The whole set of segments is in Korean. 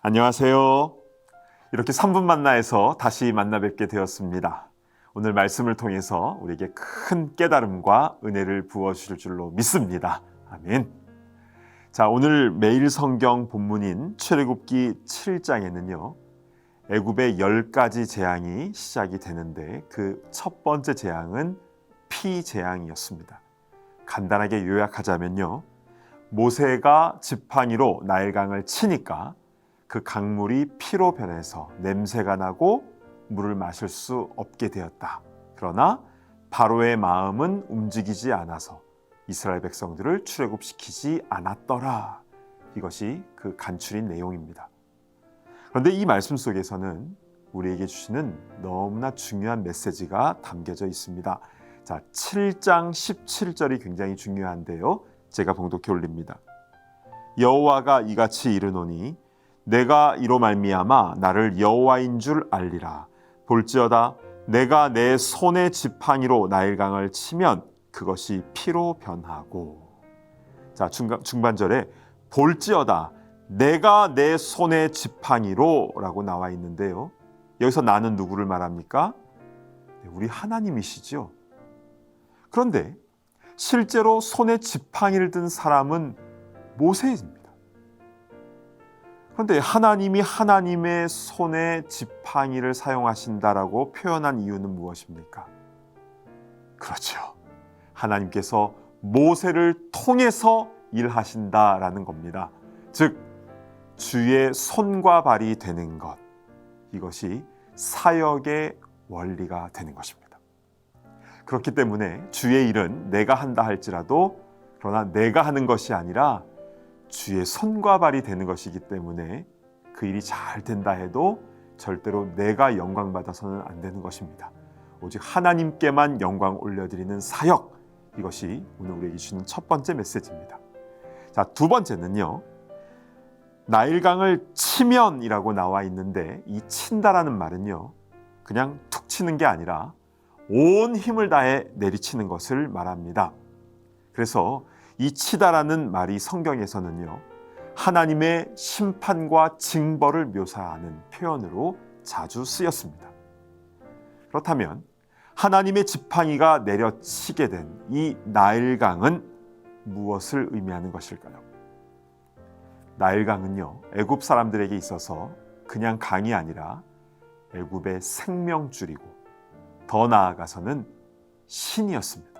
안녕하세요. 이렇게 3분 만나에서 다시 만나 뵙게 되었습니다. 오늘 말씀을 통해서 우리에게 큰 깨달음과 은혜를 부어주실 줄로 믿습니다. 아멘. 자, 오늘 매일 성경 본문인 출애굽기 7장에는요. 애굽의 10가지 재앙이 시작이 되는데 그 첫 번째 재앙은 피 재앙이었습니다. 간단하게 요약하자면요. 모세가 지팡이로 나일강을 치니까 그 강물이 피로 변해서 냄새가 나고 물을 마실 수 없게 되었다. 그러나 바로의 마음은 움직이지 않아서 이스라엘 백성들을 출애굽시키지 않았더라. 이것이 그 간추린 내용입니다. 그런데 이 말씀 속에서는 우리에게 주시는 너무나 중요한 메시지가 담겨져 있습니다. 자, 7장 17절이 굉장히 중요한데요. 제가 봉독해 올립니다. 여호와가 이같이 이르노니 내가 이로 말미암아 나를 여호와인 줄 알리라. 볼지어다 내가 내 손의 지팡이로 나일강을 치면 그것이 피로 변하고. 자, 중반절에 볼지어다 내가 내 손의 지팡이로 라고 나와 있는데요. 여기서 나는 누구를 말합니까? 우리 하나님이시죠. 그런데 실제로 손에 지팡이를 든 사람은 모세입니다. 그런데 하나님이 하나님의 손에 지팡이를 사용하신다라고 표현한 이유는 무엇입니까? 그렇죠. 하나님께서 모세를 통해서 일하신다라는 겁니다. 즉 주의 손과 발이 되는 것, 이것이 사역의 원리가 되는 것입니다. 그렇기 때문에 주의 일은 내가 한다 할지라도 그러나 내가 하는 것이 아니라 주의 손과 발이 되는 것이기 때문에 그 일이 잘 된다 해도 절대로 내가 영광 받아서는 안 되는 것입니다. 오직 하나님께만 영광 올려드리는 사역, 이것이 오늘 우리에게 주는 첫 번째 메시지입니다. 자, 두 번째는요. 나일강을 치면이라고 나와 있는데 이 친다라는 말은요. 그냥 툭 치는 게 아니라 온 힘을 다해 내리치는 것을 말합니다. 그래서 이 치다라는 말이 성경에서는요. 하나님의 심판과 징벌을 묘사하는 표현으로 자주 쓰였습니다. 그렇다면 하나님의 지팡이가 내려치게 된 이 나일강은 무엇을 의미하는 것일까요? 나일강은요. 애굽 사람들에게 있어서 그냥 강이 아니라 애굽의 생명줄이고 더 나아가서는 신이었습니다.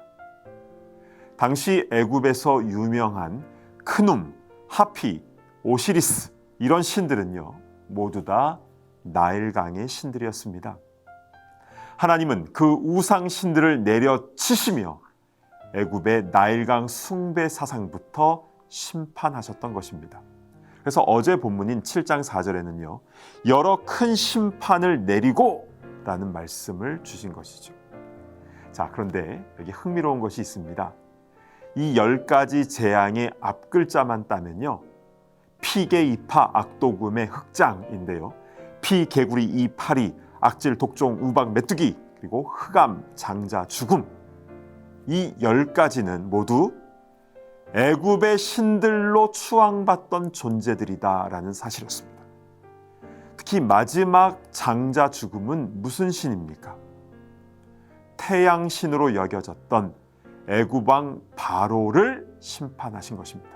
당시 애굽에서 유명한 크눔, 하피, 오시리스 이런 신들은요. 모두 다 나일강의 신들이었습니다. 하나님은 그 우상 신들을 내려치시며 애굽의 나일강 숭배 사상부터 심판하셨던 것입니다. 그래서 어제 본문인 7장 4절에는요. 여러 큰 심판을 내리고 라는 말씀을 주신 것이죠. 자, 그런데 여기 흥미로운 것이 있습니다. 이 10가지 재앙의 앞글자만 따면요. 피개, 이파, 악도금의 흑장인데요. 피, 개구리, 이, 파리, 악질, 독종, 우박, 메뚜기, 그리고 흑암, 장자, 죽음. 이 10가지는 모두 애굽의 신들로 추앙받던 존재들이다라는 사실이었습니다. 특히 마지막 장자, 죽음은 무슨 신입니까? 태양신으로 여겨졌던 애굽 왕 바로를 심판하신 것입니다.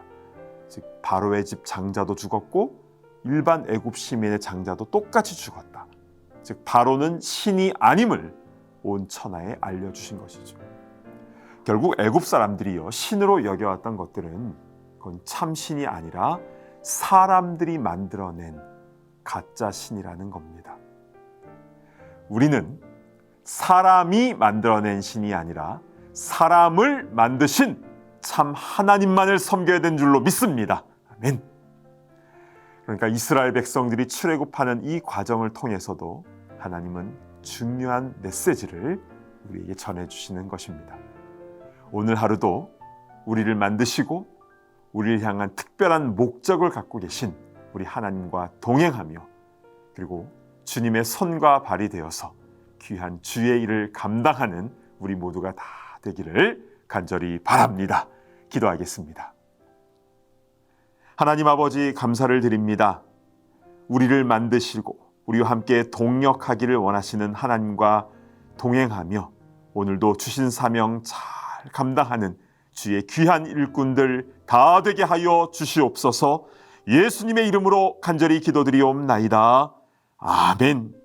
즉 바로의 집 장자도 죽었고 일반 애굽 시민의 장자도 똑같이 죽었다. 즉 바로는 신이 아님을 온 천하에 알려주신 것이죠. 결국 애굽 사람들이요 신으로 여겨왔던 것들은 그건 참 신이 아니라 사람들이 만들어낸 가짜 신이라는 겁니다. 우리는 사람이 만들어낸 신이 아니라 사람을 만드신 참 하나님만을 섬겨야 되는 줄로 믿습니다. 아멘. 그러니까 이스라엘 백성들이 출애굽하는 이 과정을 통해서도 하나님은 중요한 메시지를 우리에게 전해주시는 것입니다. 오늘 하루도 우리를 만드시고 우리를 향한 특별한 목적을 갖고 계신 우리 하나님과 동행하며 그리고 주님의 손과 발이 되어서 귀한 주의 일을 감당하는 우리 모두가 다 되기를 간절히 바랍니다. 기도하겠습니다. 하나님 아버지 감사를 드립니다. 우리를 만드시고 우리와 함께 동역하기를 원하시는 하나님과 동행하며 오늘도 주신 사명 잘 감당하는 주의 귀한 일꾼들 다 되게 하여 주시옵소서. 예수님의 이름으로 간절히 기도드리옵나이다. 아멘.